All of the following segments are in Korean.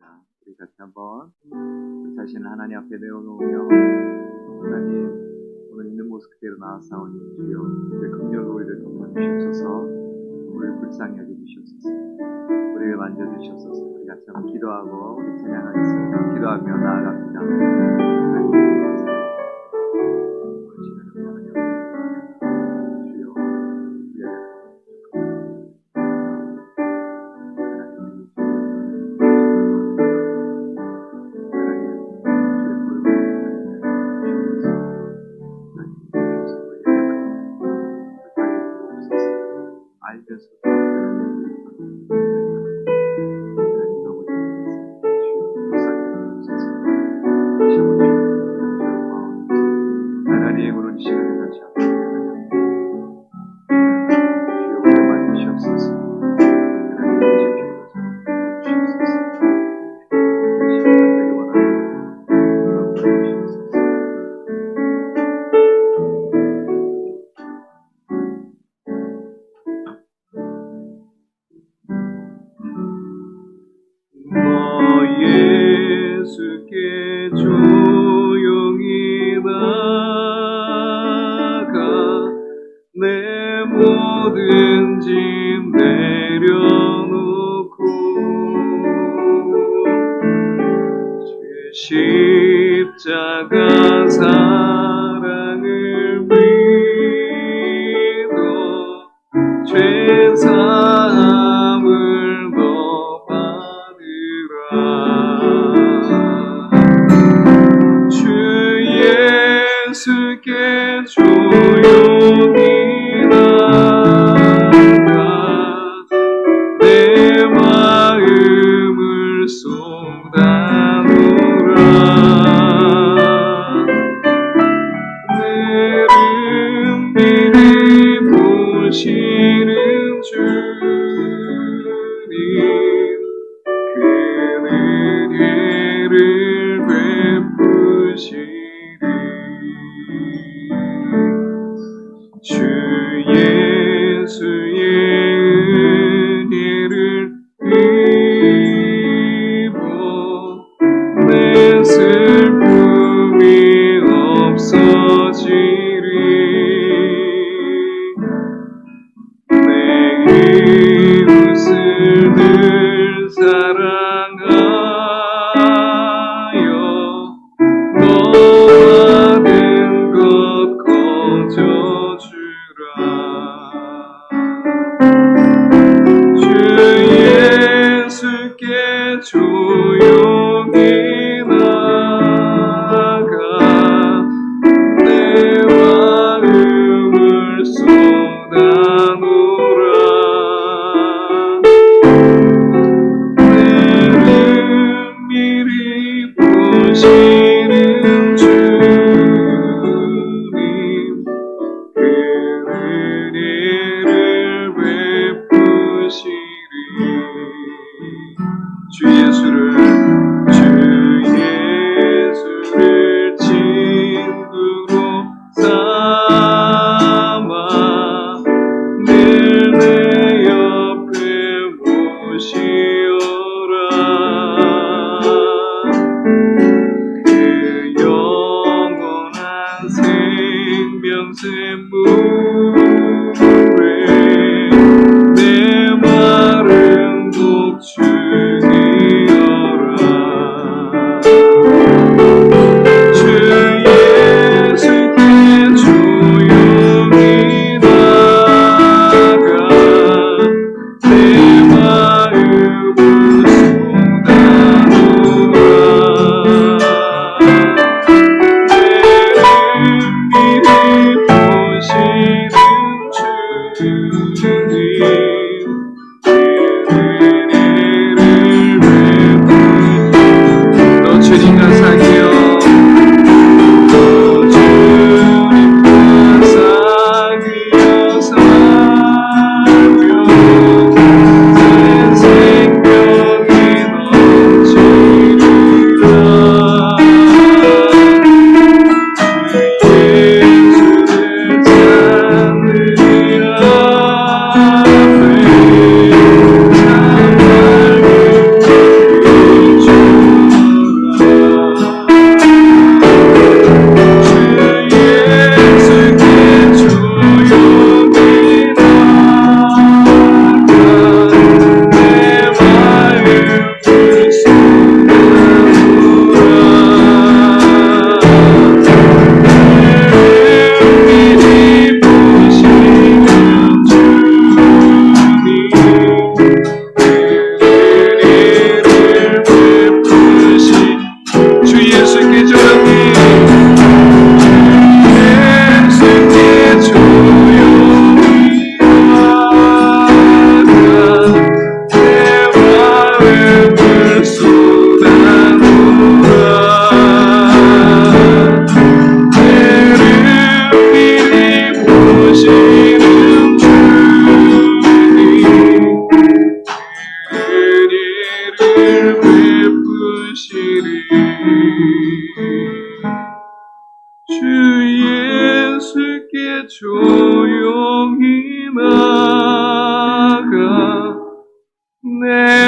하겠습니다. 우리 같이 한번 우리 자신을 하나님 앞에 내어놓으며 하나님 오늘 있는 모습 그대로 나아사오니 주여 우리의 긍휼로 우리를 덮어주시옵소서. 우리를 불쌍히 여겨주시옵소서. 우리를 만져주시옵소서. 우리 같이 한번 기도하고 우리 찬양하겠습니다. 기도하며 나아갑니다. 하나님 하나님으로 시간을 같이 예수께 조용히 나가 내 모든 짐 내려놓고 주의 십자가 사랑을 믿어 죄 사함을 더 받으라. 주 예수께 조용히 나가 내 마음을 쏟아놓으라.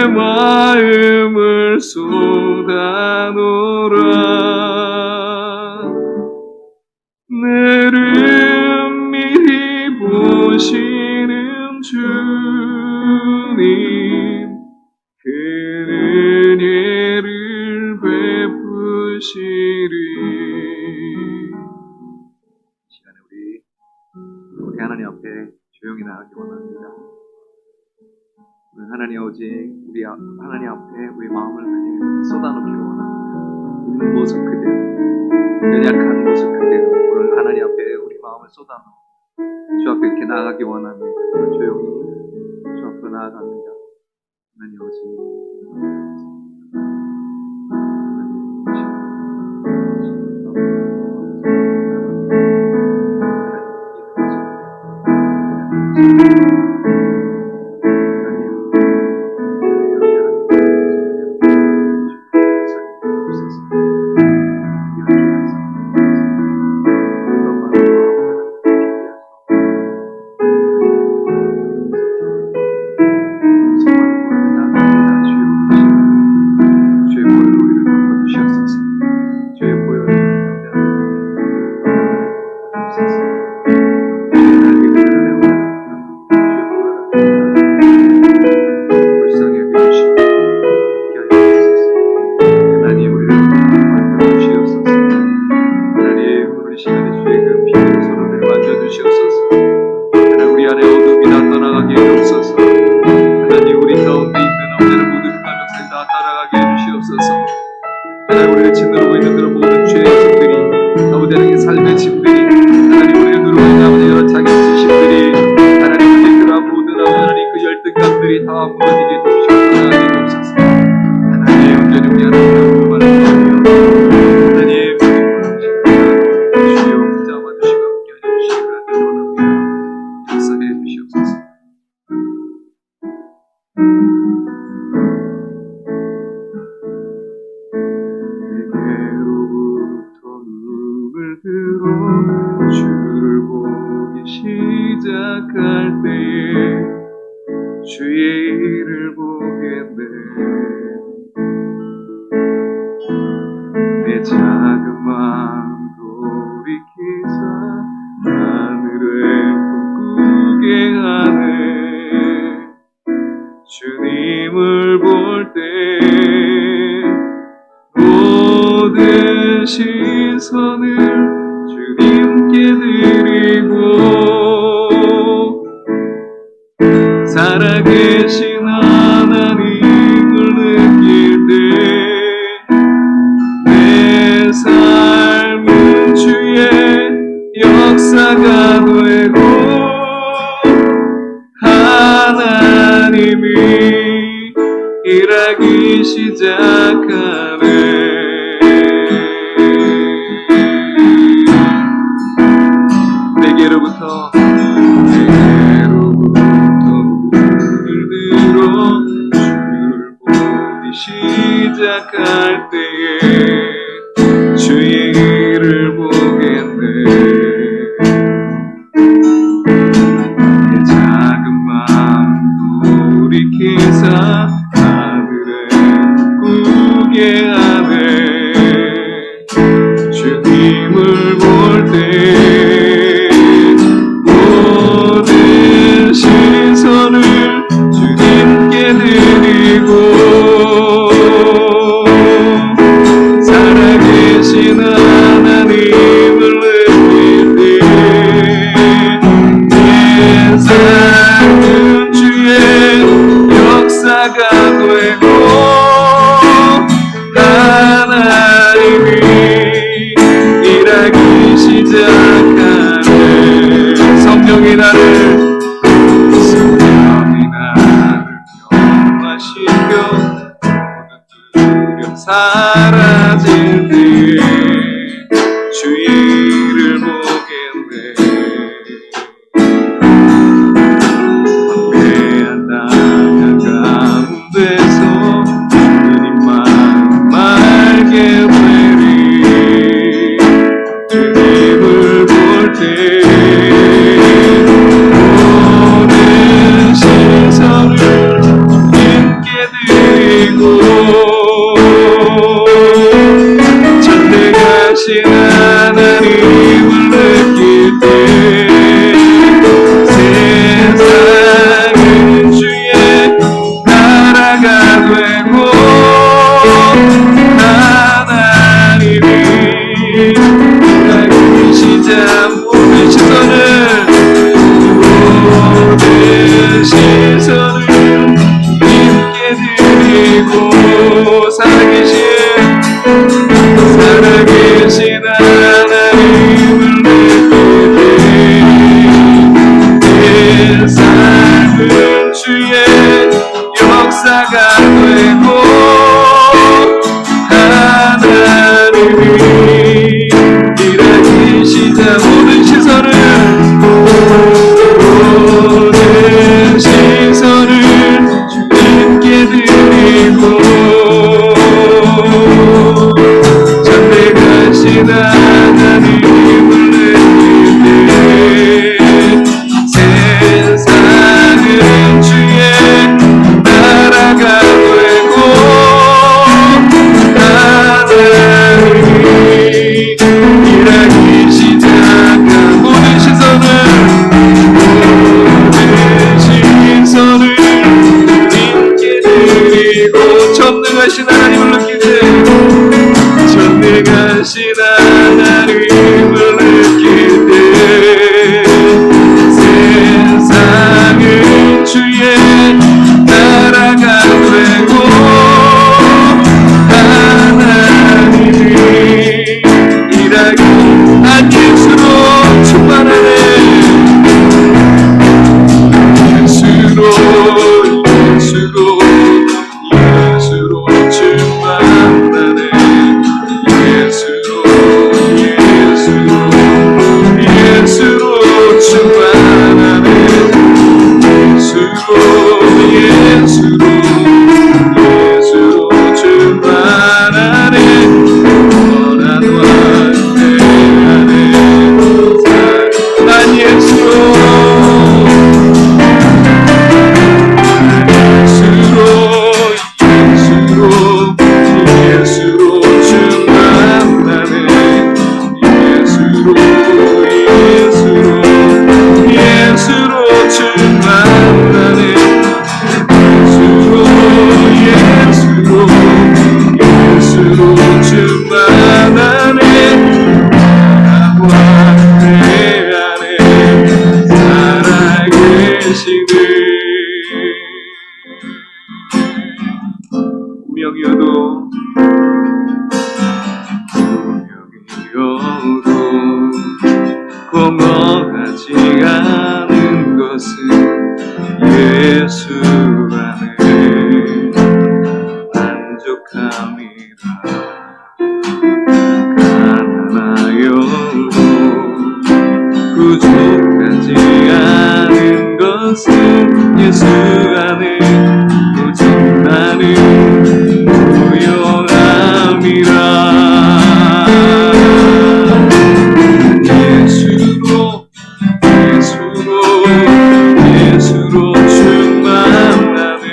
마음을 쏟아놓으라. 내를 미리 보시는 주님, 그 은혜를 베푸시리. 이 시간에 우리 하나님 앞에 조용히 나가기 원합니다. 하나님 오직 우리 하나님 앞에 우리 마음을 그냥 쏟아놓기를 원합니다. 있는 모습 그대로, 연약한 모습 그대로 오늘 하나님 앞에 우리 마음을 쏟아놓고 주 앞에 이렇게 나아가기 원합니다. 조용히 주 앞으로 나아갑니다. 하나님 오직 주를 보기 시작할 때에 주의 일을 보겠네. 내 작은 마음 돌이키사 하늘을 꿈꾸게 하네. 주님을 볼 때 모든 시선을 주님께 드리고 살아계신 하나님을 느낄 때 내 삶은 주의 역사가 되고 하나님이 일하기 시작하네. 내게로부터 눈을 들어 주를 보기 시작할 때에 주의 일을 보겠네. 내 작은 마음 돌이키사 하늘에 꾸게 하네. 주님을 볼 때 시선을 주님께 드리고 살아계신 하나님을 느낄 때 내 삶은 주의 역사가 되고 하나님이 일하기 시작하네. 성령이 나를 변화시켜 모든 두려움 사라질 때에 주의 일을 보겠네. 황폐한 땅 가운데서 주님만 맑게 되리. 주님을 볼 때 모든 시선을 주님께 드리고 살아계신 하나님을 느끼네. 내 삶은 주의 역사가 되고 하나님이 일하시자 모든 시선을 주님께 드리고 전대가신 하나님을 느끼네. 세상은 주의 나라가 되고 하나님이 일하기 시작한 모든 시선을 주님께 드리고 전능하신 하나님을 느끼네. 전능하신 하나님을 느끼네. 세상은 주의 나라가 되고 하나님이 일하기 한 예수로 충만하네. 예수로 충만하네. 예수로 충만하네. 예수로 충만하네. 원한 완전하네. 난 예수로 공허하지 않은 것은 예수 안에 만족함이라. 가난하여도 부족하지 않은 것은 예수 안에 오직 나는 무용함이라. 예수로 충만하네.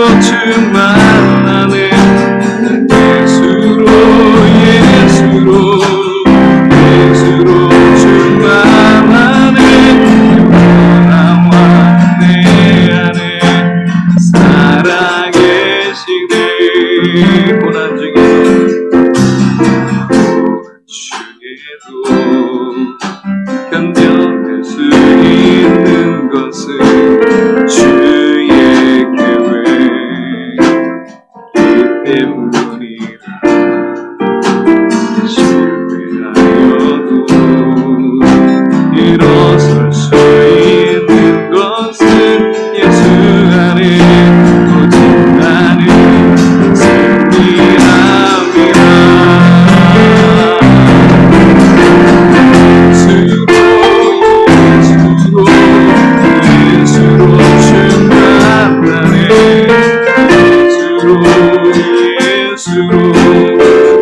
예수로 충만하네. 예수로 충만하네. 영원한 내 안에 살아계시네. 고난 중에도 견뎌낼 수 있는 것은 주의 계획이기 때문이라. 실패하여도 일어설 수 있는 것은 예수 안에 오직 나는 승리함이라.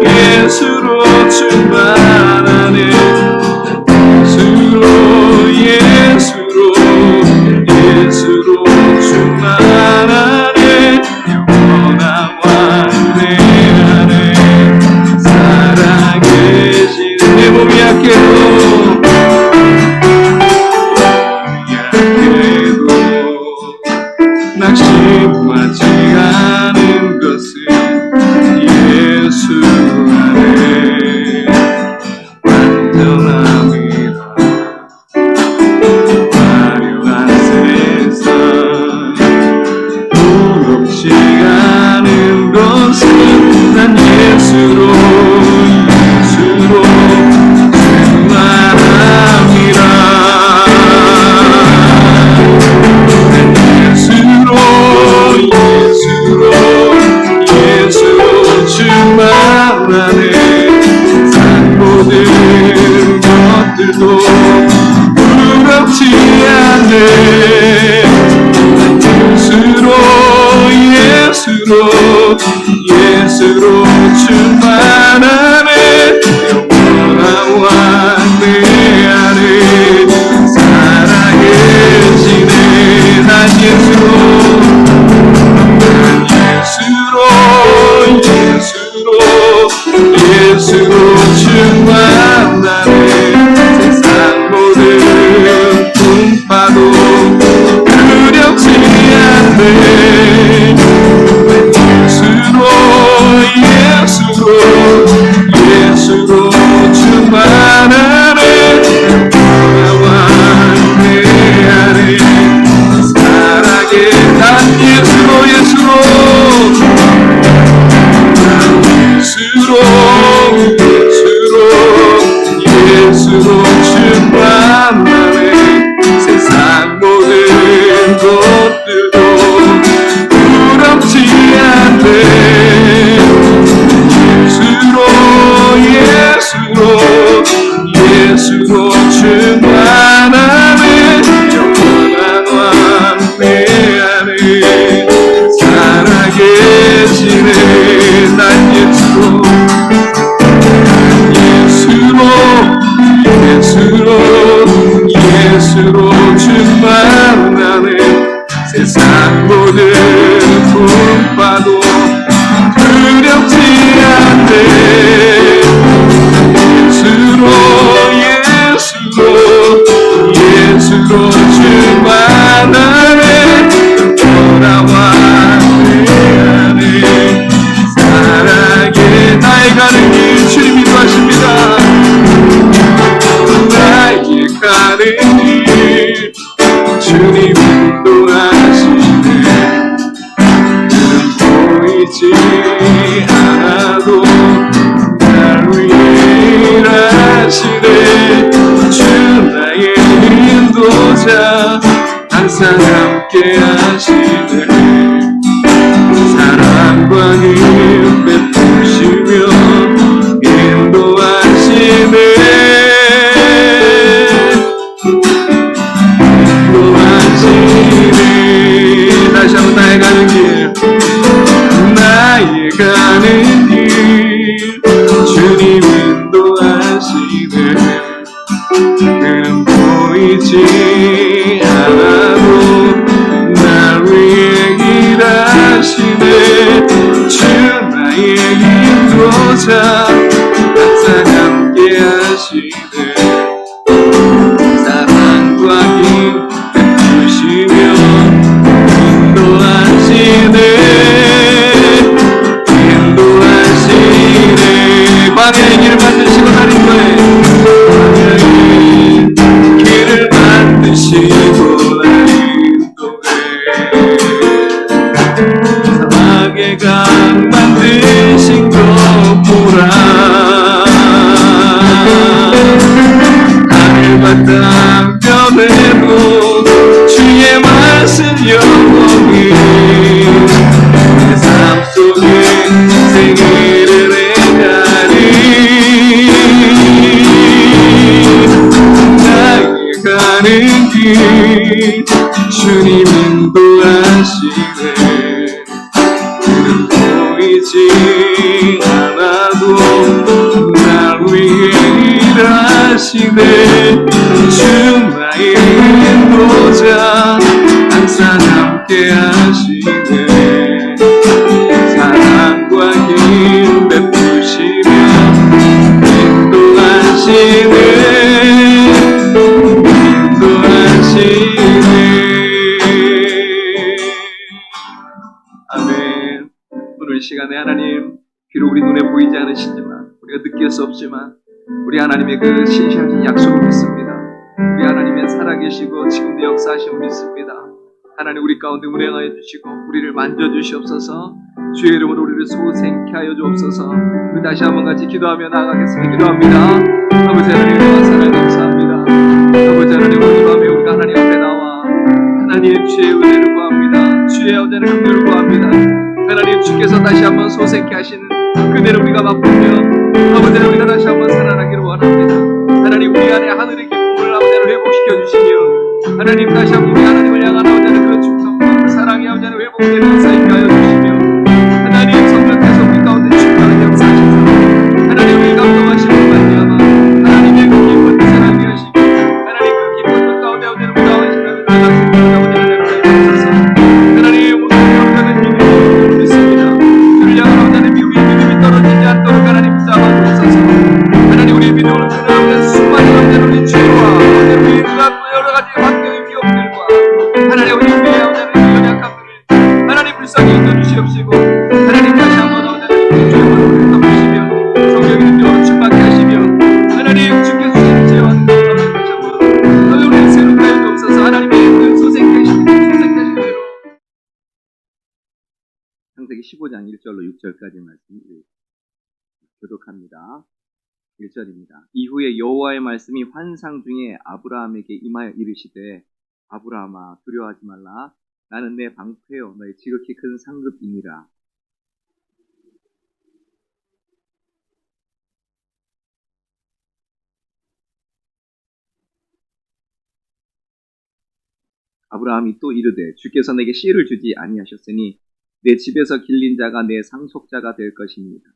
예수로 충만하네. 예수로 예수로 충만하네. 영원한 왕 내 안에 살아계시네. 난 예수로 충만하네. 세상 모든 풍파도 두렵지 않네. 예수로 충만하네. 영원한 내 안에 살아계. 난 예수로 충만하네. 세상 모든 것들도 두렵지 않네. 예수로 충만하네. 영원한 왕 내 안에 살아계시네. 난 예수로 충만하네. 세상 모든 풍파도 두렵지 않네. 예수로 충만하네. 돌아와 내 안에 살아계. 나의 가는 길 주님 인도하십니다. 나의 가는 길 주님 인도하시네. 그는 보이지 않아도 날 위해 일하시네. 주 나의 인도자 항상 함께 하시네. 사랑과 힘 베푸시며 인도하시네. 다시 한번 나의 가는 길 주님 인도하시네. 그는 보이지 않아도 날 위해 일하시네. 주 나의 인도자 항상 함께 하시네. 사랑과 힘 베푸시며 인도하시네. 광야의 길을 만드시고 다닌 거에 광야의 길을 만드시고 다닌 거에 사막의 강 만드신 것 보라. 하늘과 땅 변해도 주의 말씀 영원히 내 삶 속에 생일을 해가리. 나의 가는 길 주님 인도하시네. 그는 보이지 않아도 날 위해 일하시네. 주 나의 인도자 항상 함께 하시네. 사랑과 힘 베푸시며 인도하시네. 아멘. 오늘 이 시간에 하나님, 비록 우리 눈에 보이지 않으시지만, 우리가 느낄 수 없지만 우리 하나님의 그 신실하신 약속을 믿습니다. 우리 하나님의 살아계시고 지금도 역사하심을 믿습니다. 하나님, 우리 가운데 운행하여 주시고 우리를 만져주시옵소서. 주의 이름으로 우리를 소생케 하여 주옵소서. 우리 다시 한번 같이 기도하며 나아가겠습니다. 기도합니다. 아버지 하나님, 은혜와 사랑 감사합니다. 아버지 하나님, 오늘 밤에 우리가 하나님 앞에 나와 하나님 주의 은혜를 구합니다. 주의 언제나 긍휼을 구합니다. 하나님, 주께서 다시 한번 소생케 하시는 그대를 우리가 맛보며 아버지 하나님, 우리가 다시 한번 살아나기를 원합니다. 하나님, 우리 안에 하늘의 기쁨을 아버지 하나님 회복시켜 주시며 하나님, 다시 한번 우리 하나님을 향한 아버지 하나님 그 충성과 그 사랑이 아버지 하나님 회복되는 역사 있게 하여 주시며 하나님, 성령께서 우리 가운데 충만하게 역사하셔서 하나님, 우리 감동하시는 말미암아 하나님의 그 기쁜 그 사랑이 하시고 하나님, 그 기쁜 그 가운데 아버지 하나님 나와주시는 나가신 그 아버지 하나님 역사하셔서 하나님, 모든 영광을 믿음으로 믿습니다. 주를 향한 아버지 하나님, 우리 믿음이 떨어지지 않도록 하나님 붙잡아 주옵소서. 하나님, 우리 믿음을 주는 수많은 아버지 우리 죄와 아버지 우리 여러 가지 환경의 비용들과 하나님, 우리 아버지 연약함들을 하나님 불쌍히 인도주시옵시고 하나님, 다시 한번 아버지 주의 말씀을 덮으시며 성령의 능력으로 충만케 하시며 하나님, 주께서 주시는 죄와 능력을 다시 한번 하나님, 우리를 새롭게 하여 주옵소서. 하나님의 그 소생케 하시는 대로 창세기 15장 1절로 6절까지 말씀 교독합니다. 1절입니다. 이후에 여호와의 말씀이 환상 중에 아브라함에게 임하여 이르시되 아브라함아, 두려워하지 말라. 나는 내 방패요 너의 지극히 큰 상급이니라. 아브라함이 또 이르되 주께서 내게 씨를 주지 아니하셨으니 내 집에서 길린 자가 내 상속자가 될 것입니다.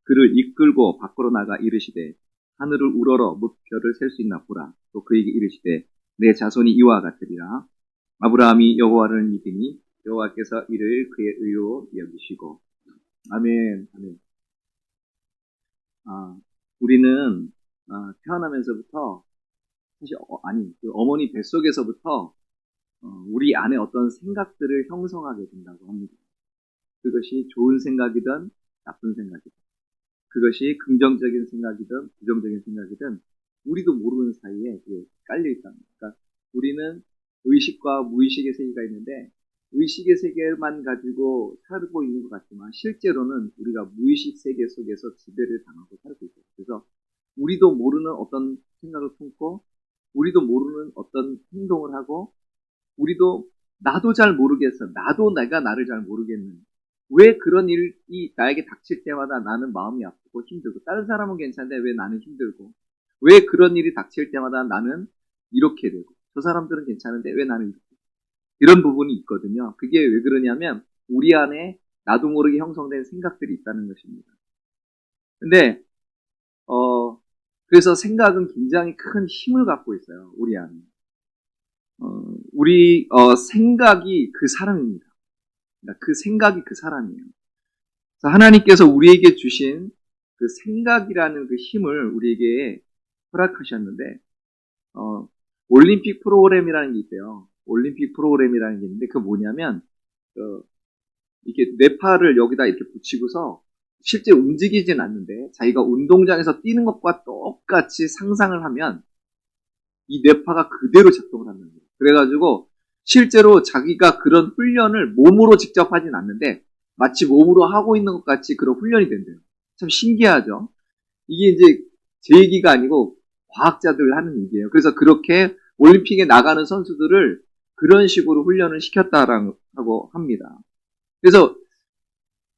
그를 이끌고 밖으로 나가 이르시되 하늘을 우러러 무별을 셀 수 있나 보라. 또 그에게 이르시되 내 자손이 이와 같으리라. 아브라함이 여호와를 믿으니 여호와께서 이를 그의 의로 여기시고. 아멘. 아멘. 우리는 태어나면서부터 사실 그 어머니 뱃속에서부터 우리 안에 어떤 생각들을 형성하게 된다고 합니다. 그것이 좋은 생각이든 나쁜 생각이든, 그것이 긍정적인 생각이든 부정적인 생각이든 우리도 모르는 사이에 깔려 있다는 거예요. 그러니까 우리는 의식과 무의식의 세계가 있는데 의식의 세계만 가지고 살고 있는 것 같지만 실제로는 우리가 무의식 세계 속에서 지배를 당하고 살고 있어요. 그래서 우리도 모르는 어떤 생각을 품고 우리도 모르는 어떤 행동을 하고 우리도 나도 잘 모르겠어. 나도 내가 나를 잘 모르겠는 왜 그런 일이 나에게 닥칠 때마다 나는 마음이 아프고 힘들고 다른 사람은 괜찮은데 왜 나는 힘들고 왜 그런 일이 닥칠 때마다 나는 이렇게 되고 저 사람들은 괜찮은데 왜 나는 이렇게 이런 부분이 있거든요. 그게 왜 그러냐면 우리 안에 나도 모르게 형성된 생각들이 있다는 것입니다. 근데 그래서 생각은 굉장히 큰 힘을 갖고 있어요. 우리 안에. 우리 생각이 그 사람입니다. 그러니까 그 생각이 그 사람이에요. 그래서 하나님께서 우리에게 주신 그 생각이라는 그 힘을 우리에게 허락하셨는데 올림픽 프로그램이라는 게 있대요. 올림픽 프로그램이라는 게 있는데 그 뭐냐면 이렇게 내 팔을 여기다 이렇게 붙이고서 실제 움직이진 않는데 자기가 운동장에서 뛰는 것과 똑같이 상상을 하면 이 뇌파가 그대로 작동을 하는 거예요. 그래가지고 실제로 자기가 그런 훈련을 몸으로 직접 하진 않는데 마치 몸으로 하고 있는 것 같이 그런 훈련이 된대요. 참 신기하죠? 이게 이제 제 얘기가 아니고 과학자들 하는 얘기예요. 그래서 그렇게 올림픽에 나가는 선수들을 그런 식으로 훈련을 시켰다라고 합니다. 그래서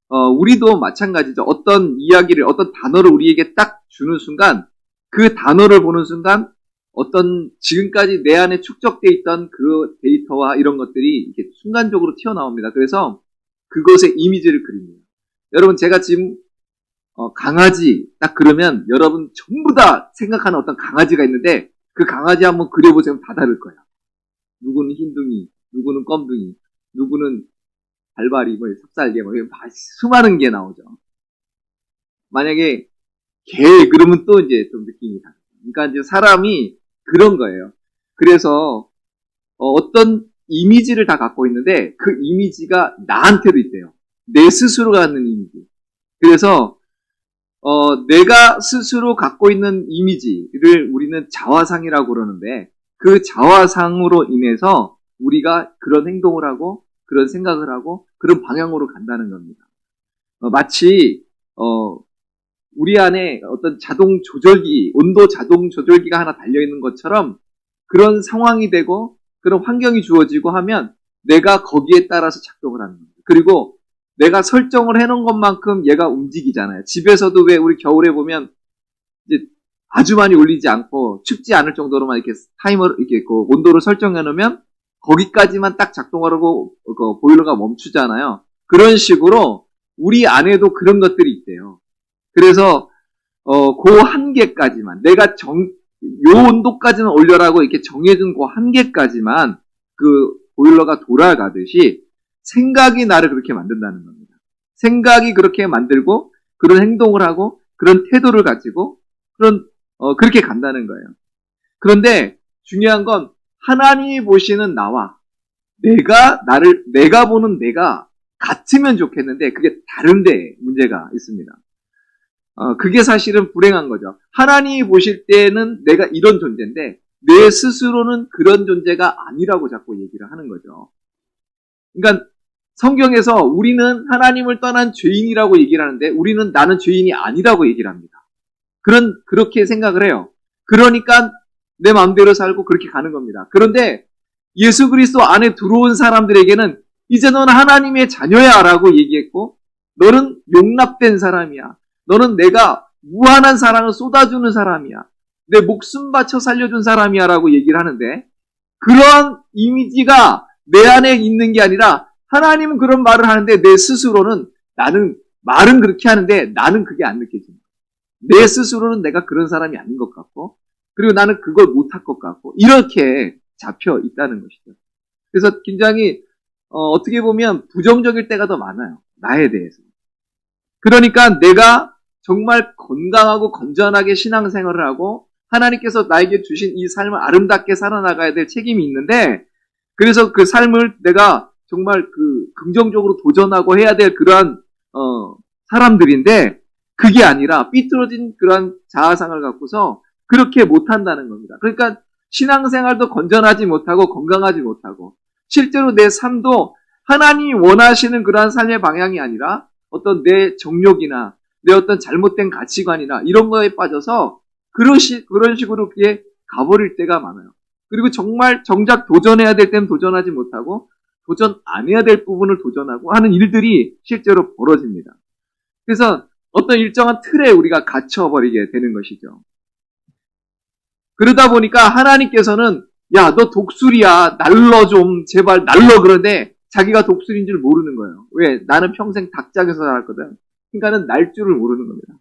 우리도 마찬가지죠. 어떤 이야기를, 어떤 단어를 우리에게 딱 주는 순간 그 단어를 보는 순간 어떤 지금까지 내 안에 축적돼 있던 그 데이터와 이런 것들이 이렇게 순간적으로 튀어나옵니다. 그래서 그것의 이미지를 그립니다. 여러분 제가 지금 강아지 딱 그러면 여러분 전부 다 생각하는 어떤 강아지가 있는데 그 강아지 한번 그려보시면 다 다를 거야. 누구는 흰둥이, 누구는 껌둥이, 누구는 발발이, 삽살개, 수많은 게 나오죠. 만약에 개 그러면 또 이제 좀 느낌이 다르죠. 그러니까 이제 사람이 그런 거예요. 그래서 어떤 이미지를 다 갖고 있는데 그 이미지가 나한테도 있대요. 내 스스로 갖는 이미지. 그래서 내가 스스로 갖고 있는 이미지를 우리는 자화상이라고 그러는데 그 자화상으로 인해서 우리가 그런 행동을 하고 그런 생각을 하고 그런 방향으로 간다는 겁니다. 마치 우리 안에 어떤 자동 조절기, 온도 자동 조절기가 하나 달려있는 것처럼 그런 상황이 되고 그런 환경이 주어지고 하면 내가 거기에 따라서 작동을 하는 겁니다. 그리고 내가 설정을 해놓은 것만큼 얘가 움직이잖아요. 집에서도 왜 우리 겨울에 보면 이제 아주 많이 올리지 않고 춥지 않을 정도로만 이렇게 타이머를 이렇게 온도를 설정해 놓으면 거기까지만 딱 작동하고 보일러가 멈추잖아요. 그런 식으로 우리 안에도 그런 것들이 있대요. 그래서 그 한계까지만 내가 요 온도까지는 올려라고 이렇게 정해준 그 한계까지만 그 보일러가 돌아가듯이 생각이 나를 그렇게 만든다는 겁니다. 생각이 그렇게 만들고 그런 행동을 하고 그런 태도를 가지고 그렇게 간다는 거예요. 그런데 중요한 건 하나님이 보시는 나와 내가 보는 내가 같으면 좋겠는데 그게 다른데 문제가 있습니다. 그게 사실은 불행한 거죠. 하나님이 보실 때는 내가 이런 존재인데 내 스스로는 그런 존재가 아니라고 자꾸 얘기를 하는 거죠. 그러니까 성경에서 우리는 하나님을 떠난 죄인이라고 얘기를 하는데 우리는 나는 죄인이 아니라고 얘기를 합니다. 그렇게 생각을 해요. 그러니까 내 마음대로 살고 그렇게 가는 겁니다. 그런데 예수 그리스도 안에 들어온 사람들에게는 이제 너는 하나님의 자녀야 라고 얘기했고 너는 용납된 사람이야. 너는 내가 무한한 사랑을 쏟아주는 사람이야. 내 목숨 바쳐 살려준 사람이야 라고 얘기를 하는데 그런 이미지가 내 안에 있는 게 아니라 하나님은 그런 말을 하는데 내 스스로는 나는 말은 그렇게 하는데 나는 그게 안 느껴집니다. 내 스스로는 내가 그런 사람이 아닌 것 같고 그리고 나는 그걸 못할 것 같고 이렇게 잡혀 있다는 것이죠. 그래서 굉장히 어떻게 보면 부정적일 때가 더 많아요. 나에 대해서. 그러니까 내가 정말 건강하고 건전하게 신앙생활을 하고 하나님께서 나에게 주신 이 삶을 아름답게 살아나가야 될 책임이 있는데 그래서 그 삶을 내가 정말 긍정적으로 도전하고 해야 될 그러한 사람들인데 그게 아니라 삐뚤어진 그러한 자아상을 갖고서 그렇게 못한다는 겁니다. 그러니까 신앙생활도 건전하지 못하고 건강하지 못하고 실제로 내 삶도 하나님이 원하시는 그러한 삶의 방향이 아니라 어떤 내 정욕이나 내 어떤 잘못된 가치관이나 이런 거에 빠져서 그런 식으로 그게 가버릴 때가 많아요. 그리고 정말 정작 도전해야 될 때는 도전하지 못하고 도전 안 해야 될 부분을 도전하고 하는 일들이 실제로 벌어집니다. 그래서 어떤 일정한 틀에 우리가 갇혀버리게 되는 것이죠. 그러다 보니까 하나님께서는 야, 너 독수리야. 날러 좀 제발 날러 그러는데 자기가 독수리인 줄 모르는 거예요. 왜? 나는 평생 닭장에서 살았거든. 그러니까는 날 줄을 모르는 겁니다.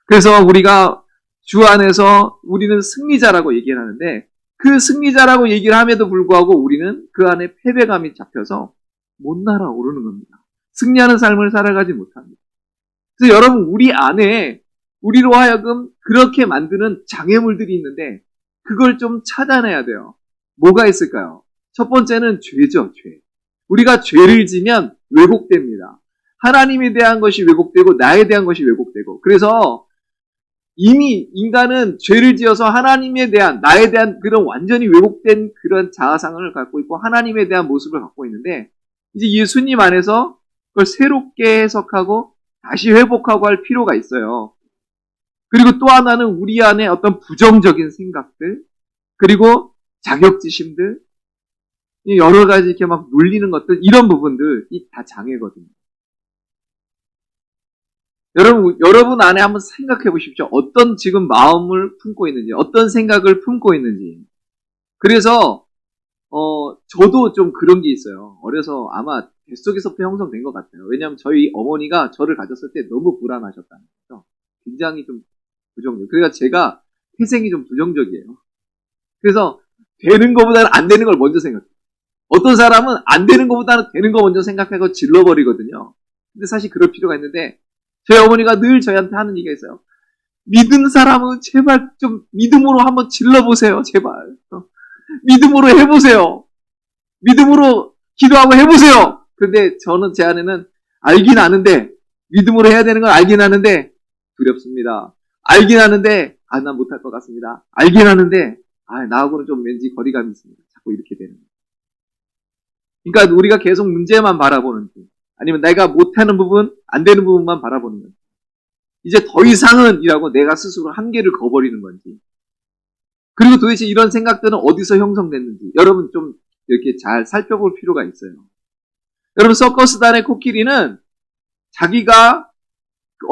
그래서 우리가 주 안에서 우리는 승리자라고 얘기를 하는데 그 승리자라고 얘기를 함에도 불구하고 우리는 그 안에 패배감이 잡혀서 못 날아오르는 겁니다. 승리하는 삶을 살아가지 못합니다. 그래서 여러분 우리 안에 우리로 하여금 그렇게 만드는 장애물들이 있는데 그걸 좀 찾아내야 돼요. 뭐가 있을까요? 첫 번째는 죄죠. 죄. 우리가 죄를 지면 왜곡됩니다. 하나님에 대한 것이 왜곡되고 나에 대한 것이 왜곡되고 그래서 이미 인간은 죄를 지어서 하나님에 대한 나에 대한 그런 완전히 왜곡된 그런 자아상을 갖고 있고 하나님에 대한 모습을 갖고 있는데 이제 예수님 안에서 그걸 새롭게 해석하고 다시 회복하고 할 필요가 있어요. 그리고 또 하나는 우리 안에 어떤 부정적인 생각들 그리고 자격지심들 여러 가지 이렇게 막 눌리는 것들 이런 부분들이 다 장애거든요. 여러분 안에 한번 생각해 보십시오. 어떤 지금 마음을 품고 있는지, 어떤 생각을 품고 있는지. 그래서, 저도 좀 그런 게 있어요. 어려서 아마 뱃속에서부터 형성된 것 같아요. 왜냐하면 저희 어머니가 저를 가졌을 때 너무 불안하셨다는 거죠. 굉장히 좀 부정적. 그러니까 제가 태생이 좀 부정적이에요. 그래서 되는 것보다는 안 되는 걸 먼저 생각해요. 어떤 사람은 안 되는 것보다는 되는 거 먼저 생각하고 질러버리거든요. 근데 사실 그럴 필요가 있는데 저희 어머니가 늘 저희한테 하는 얘기가 있어요. 믿은 사람은 제발 좀 믿음으로 한번 질러보세요. 제발. 믿음으로 해보세요. 믿음으로 기도하고 해보세요. 근데 저는 제 안에는 알긴 아는데 믿음으로 해야 되는 걸 알긴 아는데 두렵습니다. 알긴 하는데 난 못할 것 같습니다. 알긴 하는데 나하고는 좀 왠지 거리감이 있습니다. 자꾸 이렇게 되는 거예요. 그러니까 우리가 계속 문제만 바라보는지 아니면 내가 못하는 부분, 안 되는 부분만 바라보는 건지 이제 더 이상은 이라고 내가 스스로 한계를 거버리는 건지 그리고 도대체 이런 생각들은 어디서 형성됐는지 여러분 좀 이렇게 잘 살펴볼 필요가 있어요. 여러분 서커스단의 코끼리는 자기가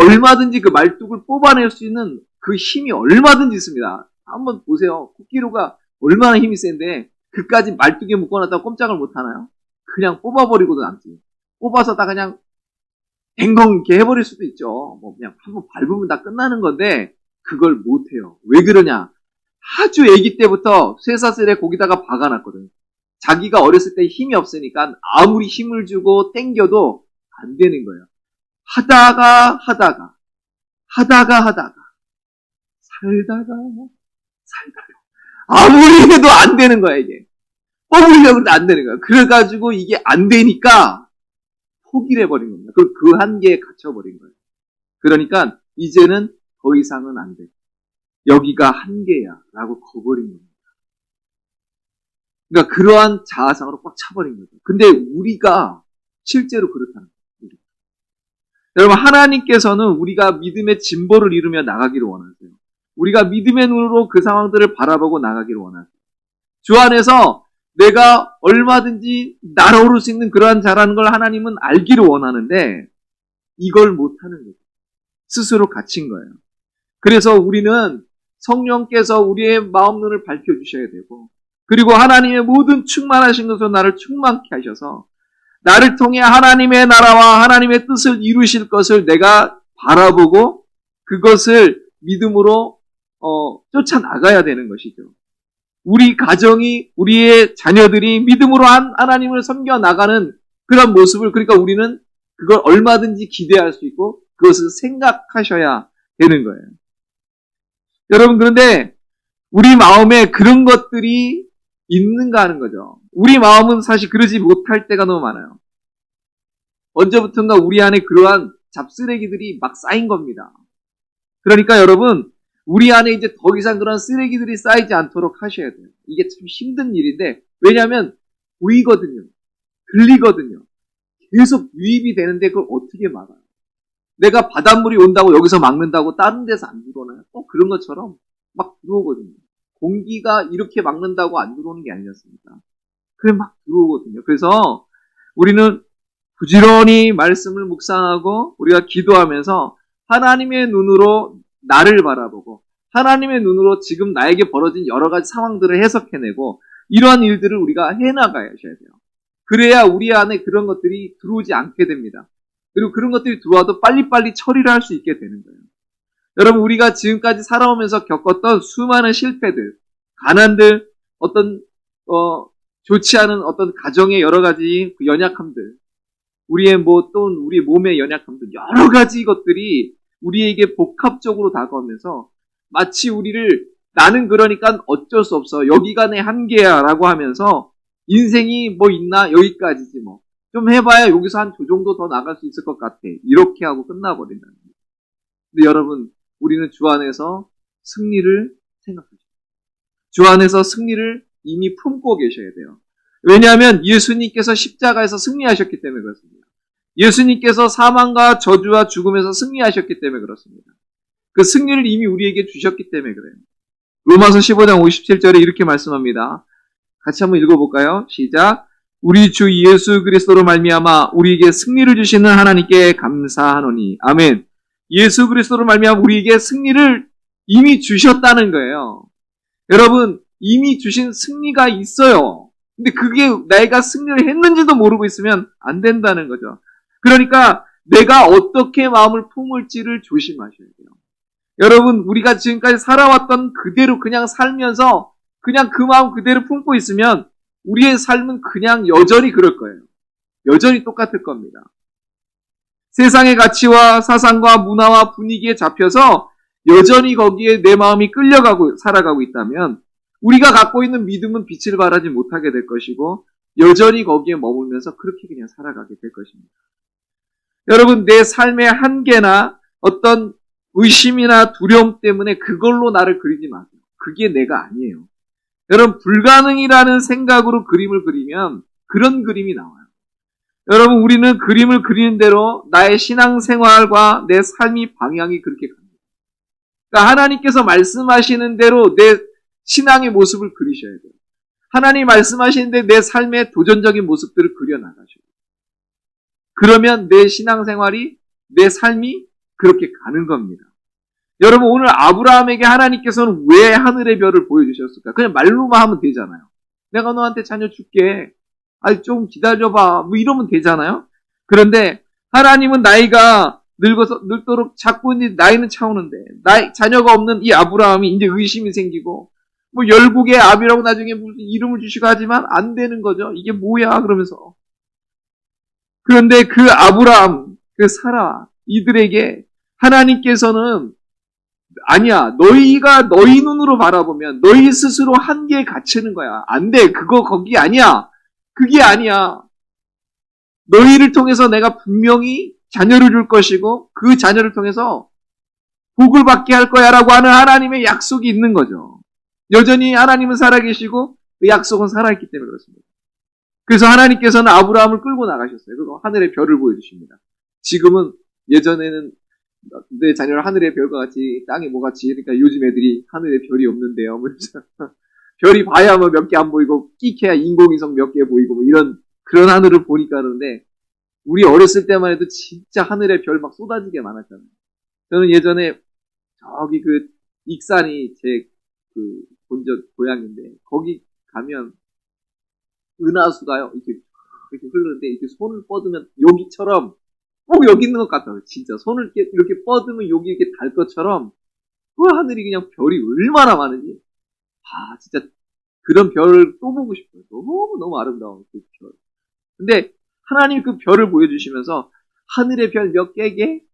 얼마든지 그 말뚝을 뽑아낼 수 있는 그 힘이 얼마든지 있습니다. 한번 보세요. 코끼리가 얼마나 힘이 센데 그까지 말뚝에 묶어놨다고 꼼짝을 못하나요? 그냥 뽑아버리고도 남지. 뽑아서 다 그냥 댕덩 이렇게 해버릴 수도 있죠. 뭐 그냥 한번 밟으면 다 끝나는 건데 그걸 못해요. 왜 그러냐? 아주 아기 때부터 쇠사슬에 거기다가 박아놨거든. 자기가 어렸을 때 힘이 없으니까 아무리 힘을 주고 땡겨도 안 되는 거예요. 하다가 살다가 아무리 해도 안 되는 거야 이게. 뽑으려고 해도 안 되는 거야. 그래가지고 이게 안 되니까 포기를 해버린 겁니다. 그 한계에 갇혀버린 거예요. 그러니까 이제는 더 이상은 안 돼. 여기가 한계야 라고 거버린 겁니다. 그러니까 그러한 자아상으로 꽉 차버린 거죠. 근데 우리가 실제로 그렇다는 거예요. 여러분 하나님께서는 우리가 믿음의 진보를 이루며 나가기를 원하세요. 우리가 믿음의 눈으로 그 상황들을 바라보고 나가기를 원하세요. 주 안에서 내가 얼마든지 날아오를 수 있는 그러한 자라는 걸 하나님은 알기를 원하는데 이걸 못하는 거죠. 스스로 갇힌 거예요. 그래서 우리는 성령께서 우리의 마음 눈을 밝혀주셔야 되고 그리고 하나님의 모든 충만하신 것으로 나를 충만케 하셔서 나를 통해 하나님의 나라와 하나님의 뜻을 이루실 것을 내가 바라보고 그것을 믿음으로 쫓아나가야 되는 것이죠. 우리 가정이 우리의 자녀들이 믿음으로 하나님을 섬겨나가는 그런 모습을 그러니까 우리는 그걸 얼마든지 기대할 수 있고 그것을 생각하셔야 되는 거예요. 여러분 그런데 우리 마음에 그런 것들이 있는가 하는 거죠. 우리 마음은 사실 그러지 못할 때가 너무 많아요. 언제부턴가 우리 안에 그러한 잡쓰레기들이 막 쌓인 겁니다. 그러니까 여러분 우리 안에 이제 더 이상 그런 쓰레기들이 쌓이지 않도록 하셔야 돼요. 이게 참 힘든 일인데 왜냐하면 보이거든요. 들리거든요. 계속 유입이 되는데 그걸 어떻게 막아요? 내가 바닷물이 온다고 여기서 막는다고 다른 데서 안 들어오나요? 그런 것처럼 막 들어오거든요. 공기가 이렇게 막는다고 안 들어오는 게 아니지 않습니까? 그래 막 들어오거든요. 그래서 우리는 부지런히 말씀을 묵상하고 우리가 기도하면서 하나님의 눈으로 나를 바라보고 하나님의 눈으로 지금 나에게 벌어진 여러 가지 상황들을 해석해내고 이러한 일들을 우리가 해나가야 돼요. 그래야 우리 안에 그런 것들이 들어오지 않게 됩니다. 그리고 그런 것들이 들어와도 빨리빨리 처리를 할 수 있게 되는 거예요. 여러분 우리가 지금까지 살아오면서 겪었던 수많은 실패들, 가난들, 어떤 좋지 않은 어떤 가정의 여러 가지 그 연약함들, 우리의 또는 우리 몸의 연약함들 여러 가지 것들이 우리에게 복합적으로 다가오면서 마치 우리를 나는 그러니까 어쩔 수 없어 여기가 내 한계야 라고 하면서 인생이 뭐 있나 여기까지지 뭐 좀 해봐야 여기서 한 조 정도 더 나갈 수 있을 것 같아 이렇게 하고 끝나버린다는 거예요. 근데 여러분 우리는 주 안에서 승리를 생각하죠. 주 안에서 승리를 이미 품고 계셔야 돼요. 왜냐하면 예수님께서 십자가에서 승리하셨기 때문에 그렇습니다. 예수님께서 사망과 저주와 죽음에서 승리하셨기 때문에 그렇습니다. 그 승리를 이미 우리에게 주셨기 때문에 그래요. 로마서 15장 57절에 이렇게 말씀합니다. 같이 한번 읽어볼까요? 시작. 우리 주 예수 그리스도로 말미암아 우리에게 승리를 주시는 하나님께 감사하노니. 아멘. 예수 그리스도로 말미암아 우리에게 승리를 이미 주셨다는 거예요. 여러분 이미 주신 승리가 있어요. 근데 그게 내가 승리를 했는지도 모르고 있으면 안 된다는 거죠. 그러니까 내가 어떻게 마음을 품을지를 조심하셔야 돼요. 여러분 우리가 지금까지 살아왔던 그대로 그냥 살면서 그냥 그 마음 그대로 품고 있으면 우리의 삶은 그냥 여전히 그럴 거예요. 여전히 똑같을 겁니다. 세상의 가치와 사상과 문화와 분위기에 잡혀서 여전히 거기에 내 마음이 끌려가고 살아가고 있다면 우리가 갖고 있는 믿음은 빛을 발하지 못하게 될 것이고 여전히 거기에 머물면서 그렇게 그냥 살아가게 될 것입니다. 여러분 내 삶의 한계나 어떤 의심이나 두려움 때문에 그걸로 나를 그리지 마세요. 그게 내가 아니에요. 여러분, 불가능이라는 생각으로 그림을 그리면 그런 그림이 나와요. 여러분, 우리는 그림을 그리는 대로 나의 신앙생활과 내 삶의 방향이 그렇게 갑니다. 그러니까 하나님께서 말씀하시는 대로 내 신앙의 모습을 그리셔야 돼요. 하나님 말씀하시는데 내 삶의 도전적인 모습들을 그려나가셔야 돼요. 그러면 내 신앙생활이, 내 삶이 그렇게 가는 겁니다. 여러분, 오늘 아브라함에게 하나님께서는 왜 하늘의 별을 보여주셨을까? 그냥 말로만 하면 되잖아요. 내가 너한테 자녀 줄게. 아니, 좀 기다려봐. 뭐 이러면 되잖아요. 그런데 하나님은 나이가 늙도록 자꾸 이제 나이는 차오는데, 자녀가 없는 이 아브라함이 이제 의심이 생기고, 뭐 열국의 아비라고 나중에 무슨 이름을 주시고 하지만 안 되는 거죠. 이게 뭐야? 그러면서. 그런데 그 아브라함, 그 사라, 이들에게 하나님께서는 아니야. 너희가 너희 눈으로 바라보면 너희 스스로 한계에 갇히는 거야. 안 돼. 거기 아니야. 그게 아니야. 너희를 통해서 내가 분명히 자녀를 줄 것이고 그 자녀를 통해서 복을 받게 할 거야 라고 하는 하나님의 약속이 있는 거죠. 여전히 하나님은 살아계시고 그 약속은 살아있기 때문에 그렇습니다. 그래서 하나님께서는 아브라함을 끌고 나가셨어요. 그리고 하늘의 별을 보여주십니다. 지금은 예전에는 내 자녀를 하늘의 별과 같이 땅에 뭐같이 그러니까 요즘 애들이 하늘에 별이 없는데요. 별이 봐야 뭐 몇 개 안 보이고 끼켜야 인공위성 몇 개 보이고 뭐 이런 그런 하늘을 보니까 그러는데 우리 어렸을 때만 해도 진짜 하늘에 별 막 쏟아지게 많았잖아요. 저는 예전에 저기 그 익산이 제 그 본적 고향인데 거기 가면 은하수가요 이렇게 흐르는데 이렇게 손을 뻗으면 여기처럼 꼭 여기 있는 것 같아요. 진짜 손을 이렇게 뻗으면 여기 이렇게 달 것처럼 그 하늘이 그냥 별이 얼마나 많은지 진짜 그런 별을 또 보고 싶어요. 너무 아름다운 그 별. 근데 하나님 그 별을 보여주시면서 하늘의 별 몇 개게?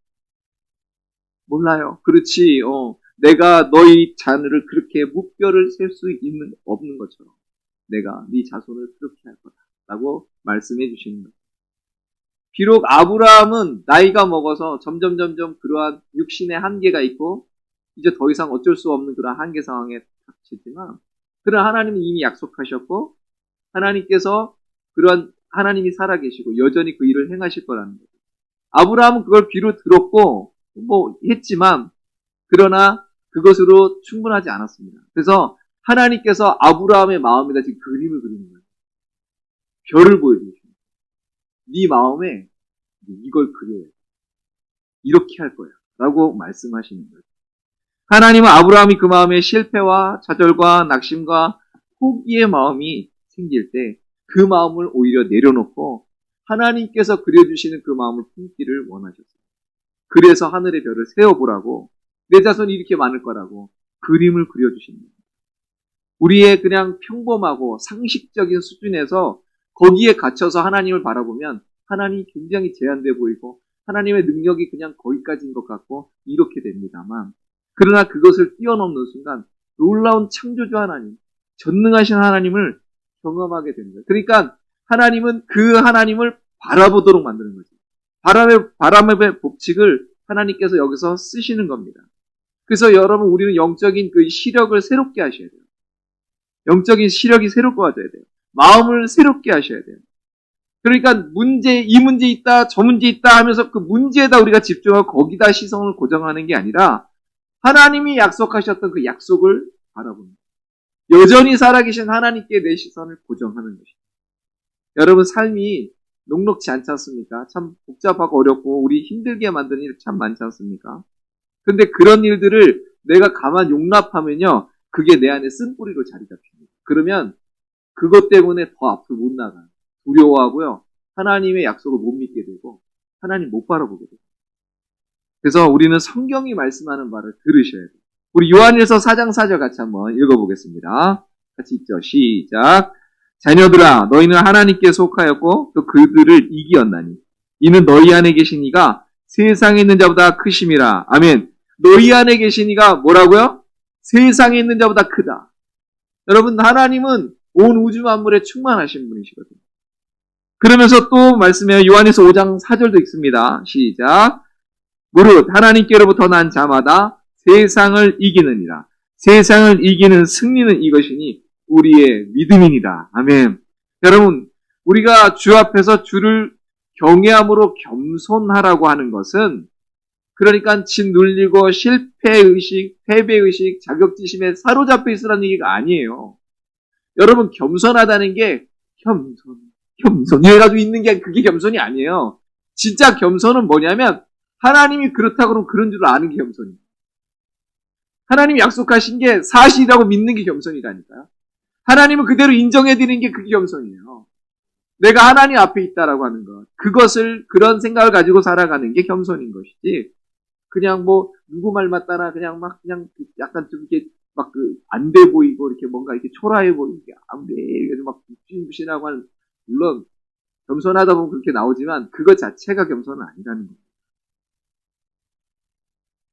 몰라요. 그렇지. 내가 너희 자녀를 그렇게 무별을 셀 수 없는 것처럼 내가 네 자손을 그렇게 할 거다. 라고 말씀해 주시는 거예요. 비록 아브라함은 나이가 먹어서 점점 그러한 육신의 한계가 있고 이제 더 이상 어쩔 수 없는 그런 한계 상황에 닥치지만 그런 하나님은 이미 약속하셨고 하나님께서 그런 하나님이 살아계시고 여전히 그 일을 행하실 거라는 거죠. 아브라함은 그걸 비로 들었고 뭐 했지만 그러나 그것으로 충분하지 않았습니다. 그래서 하나님께서 아브라함의 마음에다 지금 그림을 그리는 거예요. 별을 보여주십니다. 네 마음에 이걸 그려야 돼. 이렇게 할 거야. 라고 말씀하시는 거예요. 하나님은 아브라함이 그 마음에 실패와 좌절과 낙심과 포기의 마음이 생길 때 그 마음을 오히려 내려놓고 하나님께서 그려주시는 그 마음을 품기를 원하셨어요. 그래서 하늘의 별을 세어보라고 내 자손이 이렇게 많을 거라고 그림을 그려주시는 거예요. 우리의 그냥 평범하고 상식적인 수준에서 거기에 갇혀서 하나님을 바라보면 하나님이 굉장히 제한돼 보이고 하나님의 능력이 그냥 거기까지인 것 같고 이렇게 됩니다만 그러나 그것을 뛰어넘는 순간 놀라운 창조주 하나님, 전능하신 하나님을 경험하게 됩니다. 그러니까 하나님은 그 하나님을 바라보도록 만드는 거죠. 바람의 법칙을 하나님께서 여기서 쓰시는 겁니다. 그래서 여러분 우리는 영적인 그 시력을 새롭게 하셔야 돼요. 영적인 시력이 새롭게 돼요. 마음을 새롭게 하셔야 돼요. 그러니까 이 문제 있다, 저 문제 있다 하면서 그 문제에다 우리가 집중하고 거기다 시선을 고정하는 게 아니라 하나님이 약속하셨던 그 약속을 바라보는 거예요. 여전히 살아계신 하나님께 내 시선을 고정하는 것입니다. 여러분 삶이 녹록지 않지 않습니까? 참 복잡하고 어렵고 우리 힘들게 만드는 일 참 많지 않습니까? 근데 그런 일들을 내가 가만 용납하면요. 그게 내 안에 쓴뿌리로 자리 잡힙니다. 그러면 그것 때문에 더 앞으로 못 나가요. 두려워하고요. 하나님의 약속을 못 믿게 되고 하나님 못 바라보게 돼요. 그래서 우리는 성경이 말씀하는 말을 들으셔야 돼요. 우리 요한일서 4장 4절 같이 한번 읽어보겠습니다. 같이 읽죠. 시작. 자녀들아 너희는 하나님께 속하였고 또 그들을 이기었나니 이는 너희 안에 계신 이가 세상에 있는 자보다 크심이라. 아멘. 너희 안에 계신 이가 뭐라고요? 세상에 있는 자보다 크다. 여러분 하나님은 온 우주 만물에 충만하신 분이시거든요. 그러면서 또 말씀해요. 요한일서 5장 4절도 읽습니다. 시작. 무릇 하나님께로부터 난 자마다 세상을 이기느니라. 세상을 이기는 승리는 이것이니 우리의 믿음이니라. 아멘. 여러분, 우리가 주 앞에서 주를 경외함으로 겸손하라고 하는 것은 그러니까 짓눌리고 실패의식, 패배의식, 자격지심에 사로잡혀 있으라는 얘기가 아니에요. 여러분, 겸손하다는 게 겸손 해가지고 있는 게 그게 겸손이 아니에요. 진짜 겸손은 뭐냐면 하나님이 그렇다고 그러면 그런 줄 아는 게 겸손이에요. 하나님이 약속하신 게 사실이라고 믿는 게 겸손이라니까요. 하나님은 그대로 인정해드리는 게 그게 겸손이에요. 내가 하나님 앞에 있다라고 하는 것. 그런 생각을 가지고 살아가는 게 겸손인 것이지. 그냥 누구 말 맞다나 그냥 약간 좀 이렇게 안 돼 보이고 이렇게 뭔가 이렇게 초라해 보이게 안 돼. 이렇게 막 부신부신하고 하는, 물론 겸손하다 보면 그렇게 나오지만 그것 자체가 겸손은 아니라는 거예요.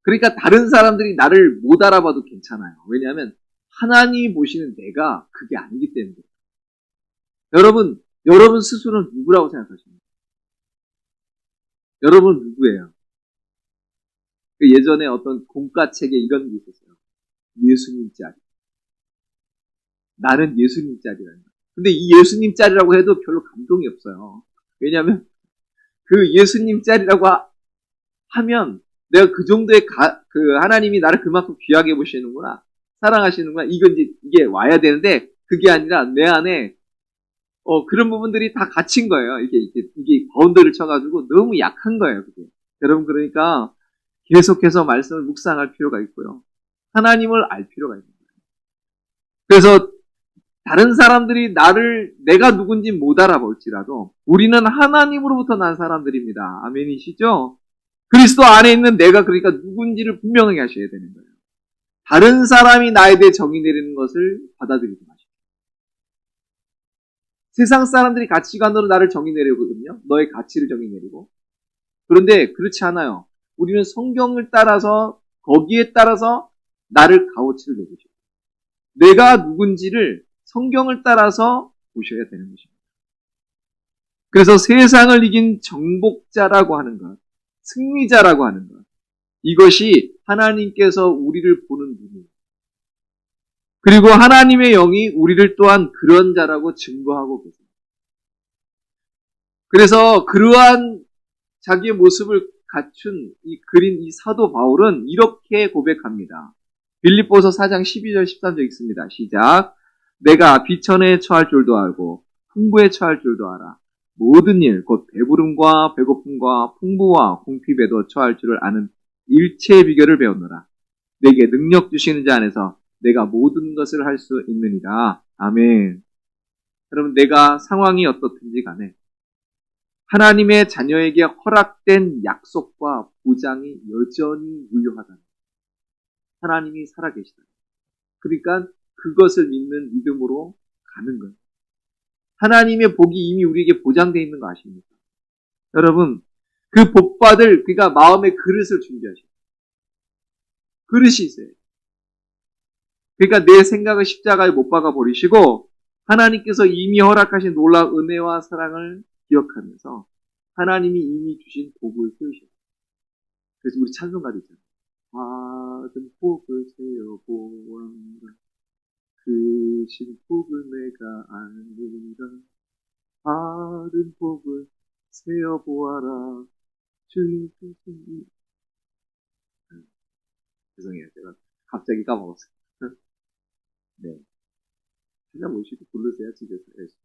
그러니까 다른 사람들이 나를 못 알아봐도 괜찮아요. 왜냐하면 하나님이 보시는 내가 그게 아니기 때문에. 여러분 스스로는 누구라고 생각하십니까? 여러분 누구예요? 예전에 어떤 공과책에 이런 게 있었어요. 예수님 짤. 나는 예수님 짤이라는 거예요. 근데 이 예수님 짤이라고 해도 별로 감동이 없어요. 왜냐하면 그 예수님 짤이라고 하면 내가 그 정도의 하나님이 나를 그만큼 귀하게 보시는구나, 사랑하시는구나, 이게 와야 되는데 그게 아니라 내 안에 그런 부분들이 다 갇힌 거예요. 이게 바운더를 쳐가지고 너무 약한 거예요. 그게. 여러분, 그러니까 계속해서 말씀을 묵상할 필요가 있고요. 하나님을 알 필요가 있는 거예요. 그래서 다른 사람들이 내가 누군지 못 알아볼지라도 우리는 하나님으로부터 난 사람들입니다. 아멘이시죠? 그리스도 안에 있는 내가 그러니까 누군지를 분명하게 하셔야 되는 거예요. 다른 사람이 나에 대해 정의 내리는 것을 받아들이지 마십시오. 세상 사람들이 가치관으로 나를 정의 내리거든요. 너의 가치를 정의 내리고. 그런데 그렇지 않아요. 우리는 성경을 따라서 거기에 따라서 나를 값어치를 내리죠. 내가 누군지를 성경을 따라서 보셔야 되는 것입니다. 그래서 세상을 이긴 정복자라고 하는 것, 승리자라고 하는 것, 이것이 하나님께서 우리를 보는 눈이에요. 그리고 하나님의 영이 우리를 또한 그런 자라고 증거하고 계세요. 그래서 그러한 자기의 모습을 갖춘 그린 이 사도 바울은 이렇게 고백합니다. 빌립보서 4장 12절 13절 읽습니다. 시작. 내가 비천에 처할 줄도 알고 풍부에 처할 줄도 알아. 모든 일, 곧 배부름과 배고픔과 풍부와 궁핍에도 처할 줄을 아는 일체의 비결을 배웠노라. 내게 능력 주시는 자 안에서 내가 모든 것을 할 수 있느니라. 아멘. 여러분, 내가 상황이 어떻든지 간에 하나님의 자녀에게 허락된 약속과 보장이 여전히 유효하다. 하나님이 살아계시다. 그러니까 그것을 믿는 믿음으로 가는 거예요. 하나님의 복이 이미 우리에게 보장되어 있는 거 아십니까? 여러분, 그 복받을, 그러니까 마음의 그릇을 준비하셔요. 그릇이 있어요. 그러니까 내 생각을 십자가에 못 박아 버리시고 하나님께서 이미 허락하신 놀라운 은혜와 사랑을 기억하면서 하나님이 이미 주신 복을 세우셔요. 그래서 우리 찬송가도 있잖아요. 받은 복을 세어보아라. 그 신 복을 내가 알리라. 받은 복을 세어보아라. 주의 뜻이. 죄송해요. 제가 갑자기 까먹었어요. 네. 찾아보시고 부르세요, 집에서.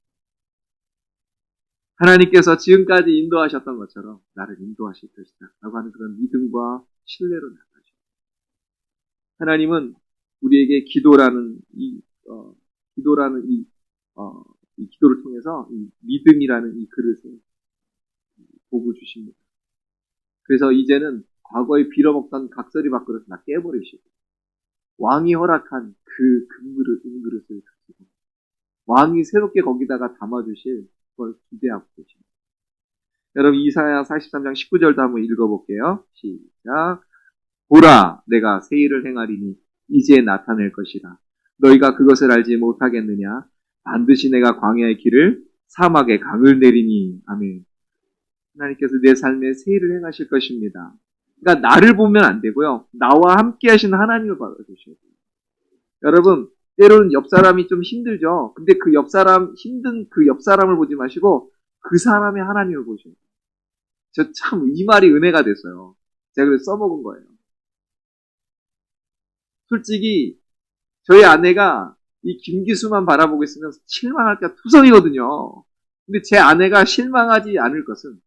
하나님께서 지금까지 인도하셨던 것처럼 나를 인도하실 것이다 라고 하는 그런 믿음과 신뢰로 나가죠. 하나님은 우리에게 기도라는 이 기도를 통해서 이 믿음이라는 이 그릇을 복을 주십니다. 그래서 이제는 과거에 빌어먹던 각설이 밥그릇을 다 깨버리시고 왕이 허락한 그 은그릇을 가지고 왕이 새롭게 거기다가 담아주실 걸 기대하고 계십니다. 여러분, 이사야 43장 19절도 한번 읽어볼게요. 시작. 보라, 내가 새 일을 행하리니 이제 나타낼 것이라. 너희가 그것을 알지 못하겠느냐? 반드시 내가 광야의 길을 사막에 강을 내리니. 아멘. 하나님께서 내 삶에 새 일을 행하실 것입니다. 그러니까 나를 보면 안 되고요. 나와 함께 하시는 하나님을 바라보셔야 돼요. 여러분, 때로는 옆 사람이 좀 힘들죠. 근데 그 옆 사람, 힘든 그 옆 사람을 보지 마시고 그 사람의 하나님을 보셔야 돼요. 저 참 이 말이 은혜가 됐어요. 제가 그래서 써먹은 거예요. 솔직히 저희 아내가 이 김기수만 바라보고 있으면 실망할 게 투성이거든요. 근데 제 아내가 실망하지 않을 것은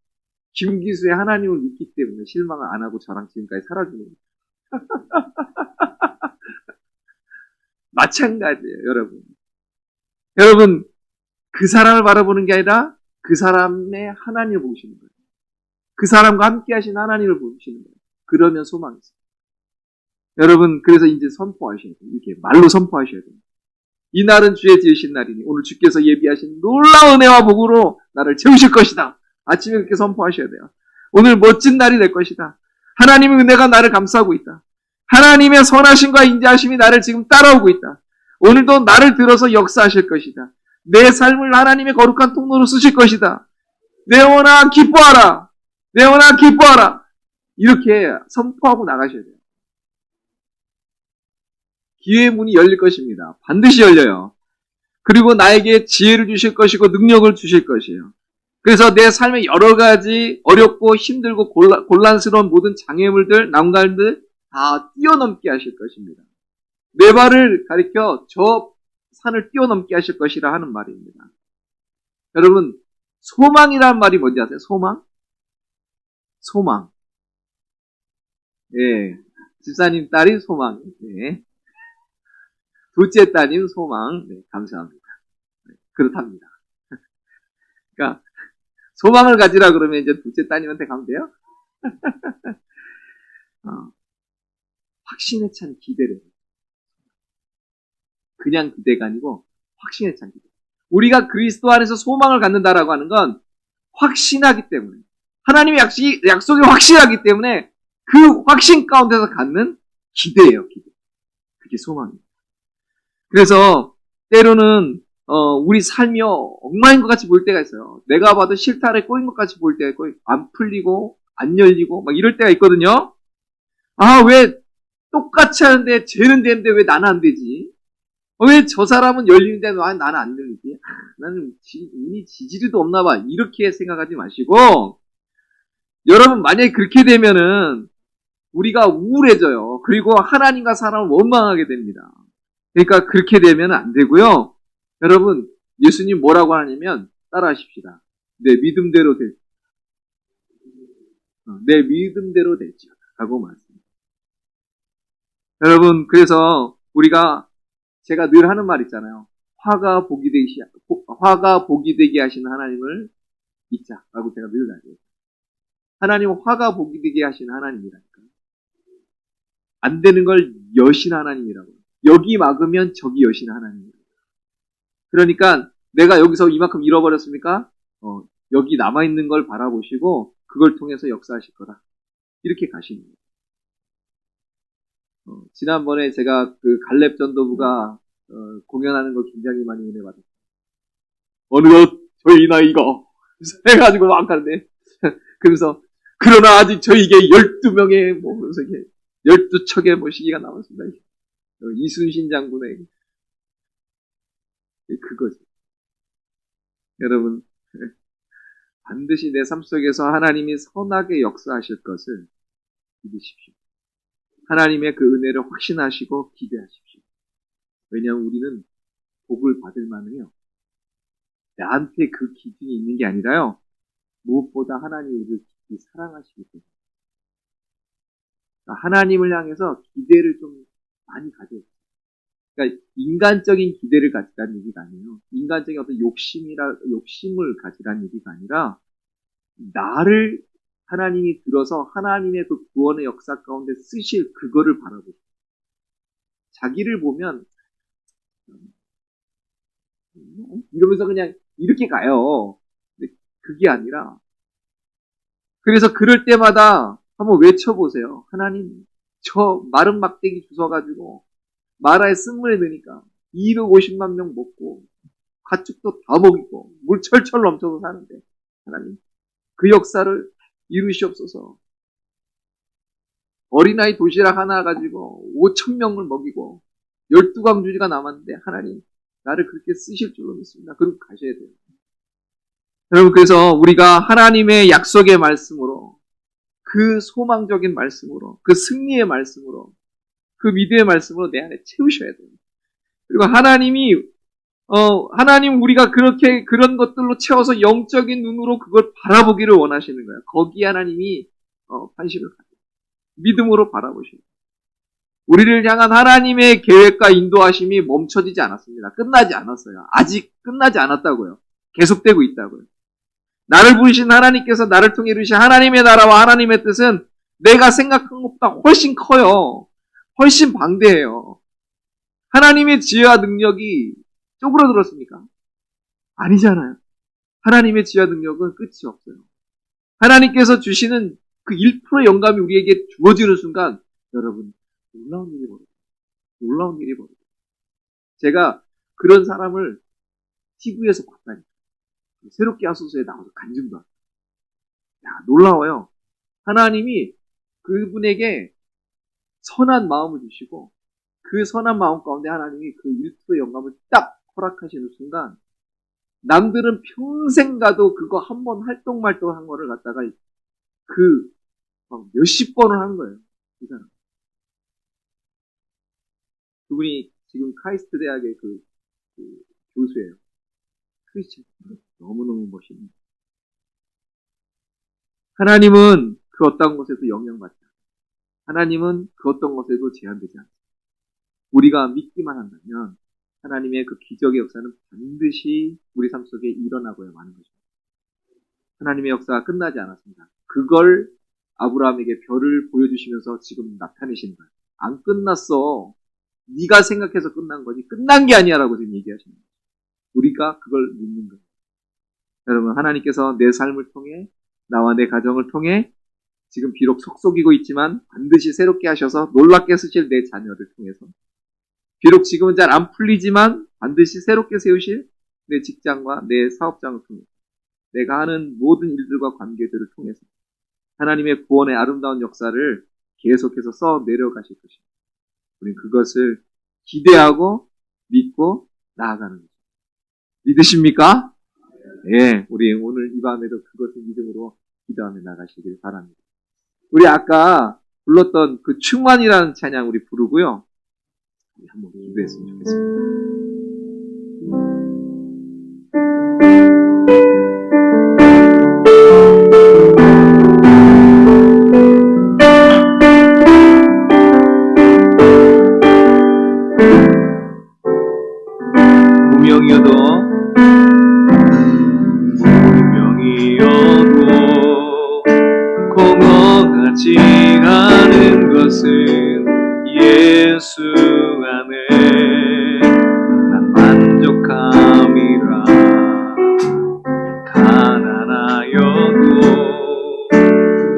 김기수의 하나님을 믿기 때문에 실망을 안 하고 저랑 지금까지 살아주는 거예요. 마찬가지예요, 여러분. 여러분, 그 사람을 바라보는 게 아니라 그 사람의 하나님을 보시는 거예요. 그 사람과 함께 하신 하나님을 보시는 거예요. 그러면 소망이 있어요. 여러분, 그래서 이제 선포하셔야 돼요. 이렇게 말로 선포하셔야 돼요. 이 날은 주의 지으신 날이니 오늘 주께서 예비하신 놀라운 은혜와 복으로 나를 채우실 것이다. 아침에 그렇게 선포하셔야 돼요. 오늘 멋진 날이 될 것이다. 하나님의 은혜가 나를 감싸고 있다. 하나님의 선하심과 인자하심이 나를 지금 따라오고 있다. 오늘도 나를 들어서 역사하실 것이다. 내 삶을 하나님의 거룩한 통로로 쓰실 것이다. 내 영혼아 기뻐하라. 내 영혼아 기뻐하라. 이렇게 선포하고 나가셔야 돼요. 기회의 문이 열릴 것입니다. 반드시 열려요. 그리고 나에게 지혜를 주실 것이고 능력을 주실 것이에요. 그래서 내 삶에 여러 가지 어렵고 힘들고 곤란스러운 모든 장애물들, 난관들 다 뛰어넘게 하실 것입니다. 내 발을 가리켜 저 산을 뛰어넘게 하실 것이라 하는 말입니다. 여러분, 소망이라는 말이 뭔지 아세요? 소망? 소망. 예. 집사님 딸이 소망. 예. 둘째 따님 소망. 네, 감사합니다. 네, 그렇답니다. 그러니까 소망을 가지라 그러면 이제 둘째 따님한테 가면 돼요? 확신에 찬 기대를 해요. 그냥 기대가 아니고 확신에 찬 기대. 우리가 그리스도 안에서 소망을 갖는다라고 하는 건 확신하기 때문에 하나님의 약속이 확실하기 때문에 그 확신 가운데서 갖는 기대예요. 기대. 그게 소망입니다. 그래서 때로는 우리 삶이 엉망인 것 같이 보일 때가 있어요. 내가 봐도 실타래 꼬인 것 같이 보일 때가 있고 안 풀리고 안 열리고 막 이럴 때가 있거든요. 아, 왜 똑같이 하는데 쟤는 되는데 왜 나는 안 되지? 왜 저 사람은 열리는데 왜 나는 안 열리지? 나는 이미 지지리도 없나 봐. 이렇게 생각하지 마시고 여러분 만약에 그렇게 되면은 우리가 우울해져요. 그리고 하나님과 사람을 원망하게 됩니다. 그러니까 그렇게 되면 안 되고요. 여러분, 예수님 뭐라고 하냐면 따라하십시다. 내 믿음대로 내 믿음대로 되지요. 라고 말씀합니다. 여러분, 그래서 우리가 제가 늘 하는 말 있잖아요. 화가 복이 되게 하시는 하나님을 믿자라고 제가 늘 하죠. 하나님은 화가 복이 되게 하시는 하나님이라니까요. 안 되는 걸 여신 하나님이라고. 여기 막으면 저기 여신 하나님이라고. 그러니까 내가 여기서 이만큼 잃어버렸습니까? 여기 남아있는 걸 바라보시고 그걸 통해서 역사하실 거다. 이렇게 가시는 거예요. 지난번에 제가 그 갈렙 전도부가 공연하는 거 굉장히 많이 은혜 받았어요. 어느덧 저희 나이가 해가지고 막 가는데 그러면서 그러나 아직 저에게 12명의 뭐 그래서 이게 12척의 뭐 시기가 남았습니다. 이순신 장군의 그거죠. 여러분 반드시 내 삶 속에서 하나님이 선하게 역사하실 것을 믿으십시오. 하나님의 그 은혜를 확신하시고 기대하십시오. 왜냐하면 우리는 복을 받을 만해요. 나한테 그 기준이 있는 게 아니라요. 무엇보다 하나님이 우리를 깊이 사랑하시기 때문에. 그러니까 하나님을 향해서 기대를 좀 많이 가져요. 그러니까 인간적인 기대를 가지라는 얘기가 아니에요. 인간적인 어떤 욕심을 가지라는 얘기가 아니라 나를 하나님이 들어서 하나님의 그 구원의 역사 가운데 쓰실 그거를 바라보고 자기를 보면 이러면서 그냥 이렇게 가요. 근데 그게 아니라 그래서 그럴 때마다 한번 외쳐보세요. 하나님 저 마른 막대기 주워가지고 마라에 쓴물에 넣으니까 250만 명 먹고 가축도 다 먹이고 물 철철 넘쳐서 사는데 하나님 그 역사를 이루시옵소서. 어린아이 도시락 하나 가지고 5,000명을 먹이고 12광주리가 남았는데 하나님 나를 그렇게 쓰실 줄로 믿습니다. 그리고 가셔야 돼요. 여러분, 그래서 우리가 하나님의 약속의 말씀으로, 그 소망적인 말씀으로, 그 승리의 말씀으로, 그 믿음의 말씀으로 내 안에 채우셔야 돼요. 그리고 하나님 우리가 그렇게 그런 것들로 채워서 영적인 눈으로 그걸 바라보기를 원하시는 거예요. 거기에 하나님이 관심을 가져요. 믿음으로 바라보시고, 우리를 향한 하나님의 계획과 인도하심이 멈춰지지 않았습니다. 끝나지 않았어요. 아직 끝나지 않았다고요. 계속되고 있다고요. 나를 부르신 하나님께서 나를 통해 이루신 하나님의 나라와 하나님의 뜻은 내가 생각한 것보다 훨씬 커요. 훨씬 방대해요. 하나님의 지혜와 능력이 쪼그러들었습니까? 아니잖아요. 하나님의 지혜와 능력은 끝이 없어요. 하나님께서 주시는 그 1%의 영감이 우리에게 주어지는 순간, 여러분, 놀라운 일이 벌어져요. 놀라운 일이 벌어져요. 제가 그런 사람을 TV에서 봤다니까. 새롭게 하소서에 나와서 간증도 하고. 야, 놀라워요. 하나님이 그분에게 선한 마음을 주시고, 그 선한 마음 가운데 하나님이 그 1%의 영감을 딱 허락하시는 순간, 남들은 평생 가도 그거 한 번 활동말동 한 거를 갖다가 몇십 번을 하는 거예요. 이 사람. 그분이 지금 카이스트 대학의 그 교수예요. 크리스천. 너무너무 멋있는. 하나님은 그 어떤 것에도 영향받지 않아요. 하나님은 그 어떤 것에도 제한되지 않아요. 우리가 믿기만 한다면 하나님의 그 기적의 역사는 반드시 우리 삶 속에 일어나고야 마는 것입니다. 하나님의 역사가 끝나지 않았습니다. 그걸 아브라함에게 별을 보여주시면서 지금 나타내시는 거예요. 안 끝났어. 네가 생각해서 끝난 거지 끝난 게 아니야라고 지금 얘기하시는 거예요. 우리가 그걸 믿는 거예요. 여러분, 하나님께서 내 삶을 통해, 나와 내 가정을 통해 지금 비록 속속이고 있지만 반드시 새롭게 하셔서 놀랍게 쓰실 내 자녀를 통해서, 비록 지금은 잘 안 풀리지만 반드시 새롭게 세우실 내 직장과 내 사업장을 통해서, 내가 하는 모든 일들과 관계들을 통해서 하나님의 구원의 아름다운 역사를 계속해서 써 내려가실 것입니다. 우리는 그것을 기대하고 믿고 나아가는 거죠. 믿으십니까? 예, 우리 오늘 이 밤에도 그것을 믿음으로 기도하며 나가시길 바랍니다. 우리 아까 불렀던 그 충만이라는 찬양 우리 부르고요. 우리 한번 기도했으면 좋겠습니다. 공허하지 않은 것은 예수 안에 난 만족함이라. 가난하여도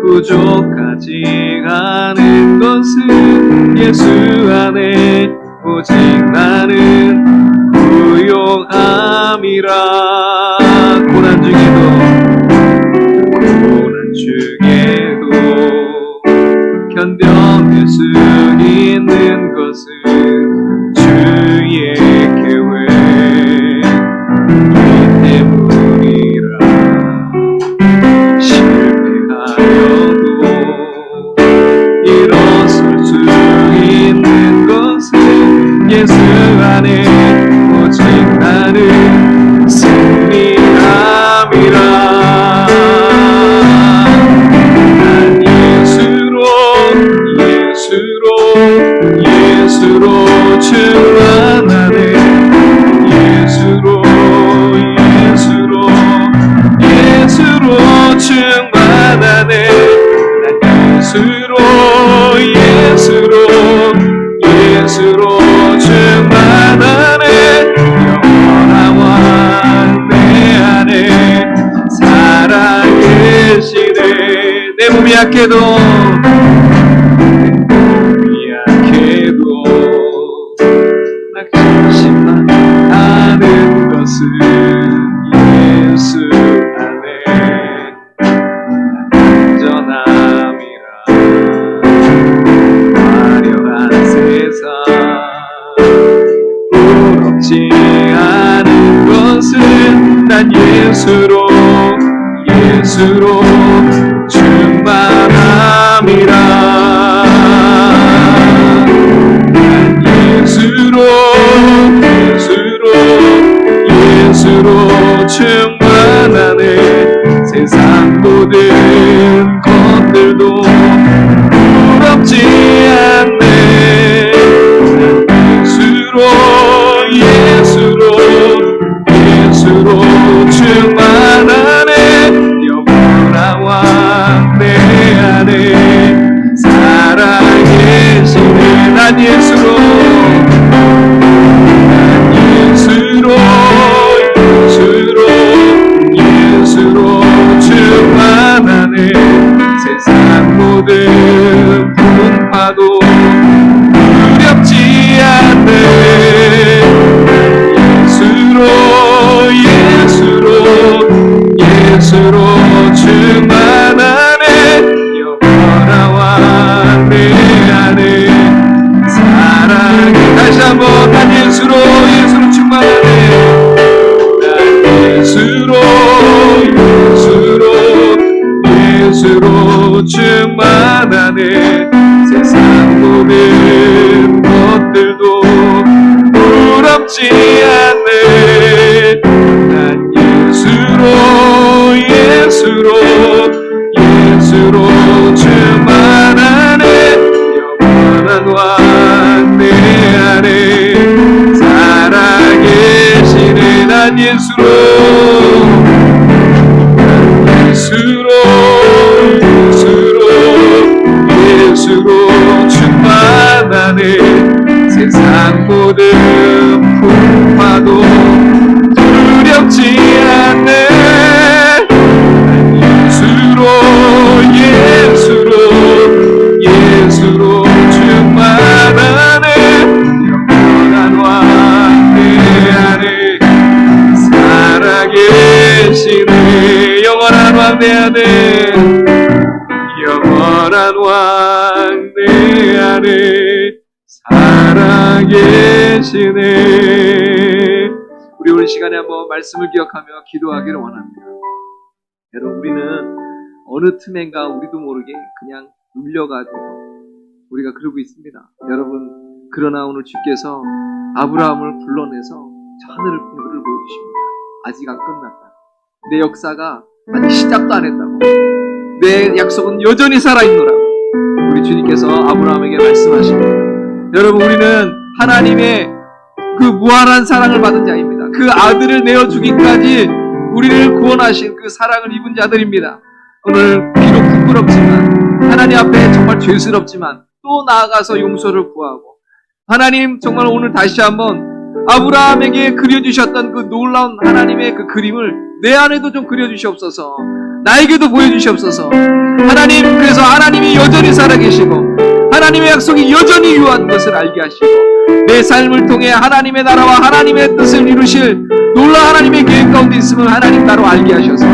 부족하지 않은 것은 예수 안에 오직 나는 부요함이라. 고난 중에도 견뎌낼 수 있는 것은 주의 계획 때문이라. 실패하여도 일어설 수 있는 것은 예수 안에 오직 나는 승리함이라. 예수로 충만하네. 예수로 충만하네. 난 예수로 충만하네. 영원한 왕 내 안에 살아계시네. 내 몸이 약해도 낙심만 하는 것은 예수 안에 안전함이라. 부럽지 않은 것은 난 예수로 충만함이라. 난 예수로 충만하네. 세상 모든 것들도 부럽지 않네. 예수로 충만하네. 영원한 왕 내 안에 살아계시네. 난 예수로 충만하네. 세상 모든 풍파도 두렵지 않네. 예수로 충만하네. 영원한 왕 내 안에 사랑해. 다시 한번 난 예수로 충만하네. 난 예수로 충만하네. 세상 모든 것들도 부럽지 않네. 난 예수로 충만하네. 영원한 왕 내 안에 살아계시네. 난 예수로 충만하네. 세상 모든 풍파도 두렵지 않네. 예수로 충만하네. 영원한 왕 내 안에 살아계시네. 영원한 왕 내 안에 살아계시네. 우리 오늘 시간에 한번 말씀을 기억하며 기도하기를 원합니다. 여러분, 우리는 어느 틈엔가 우리도 모르게 그냥 눌려가지고 우리가 그러고 있습니다. 여러분, 그러나 오늘 주께서 아브라함을 불러내서 저 하늘을 풍부를 보여주십니다. 아직 안 끝났다. 내 역사가 아직 시작도 안 했다고. 내 약속은 여전히 살아있노라고 우리 주님께서 아브라함에게 말씀하십니다. 여러분, 우리는 하나님의 그 무한한 사랑을 받은 자입니다. 그 아들을 내어주기까지 우리를 구원하신 그 사랑을 입은 자들입니다. 오늘 비록 부끄럽지만, 하나님 앞에 정말 죄스럽지만 또 나아가서 용서를 구하고, 하나님 정말 오늘 다시 한번 아브라함에게 그려주셨던 그 놀라운 하나님의 그 그림을 내 안에도 좀 그려주시옵소서. 나에게도 보여주시옵소서. 하나님, 그래서 하나님이 여전히 살아계시고 하나님의 약속이 여전히 유한 것을 알게 하시고, 내 삶을 통해 하나님의 나라와 하나님의 뜻을 이루실 놀라운 하나님의 계획 가운데 있음을 하나님 나로 알게 하셔서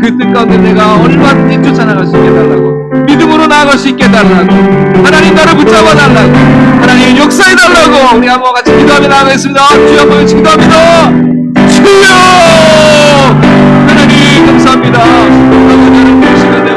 그 뜻 가운데 내가 얼마든지 쫓아나갈 수 있게 달라고, 믿음으로 나아갈 수 있게 달라고, 하나님 나를 붙잡아 달라고, 하나님 역사해 달라고 우리 한번 같이 기도하며 나아가겠습니다. 주여 한번 같이 기도합니다. 주여 하나님 감사합니다. 아버지는 이 시간에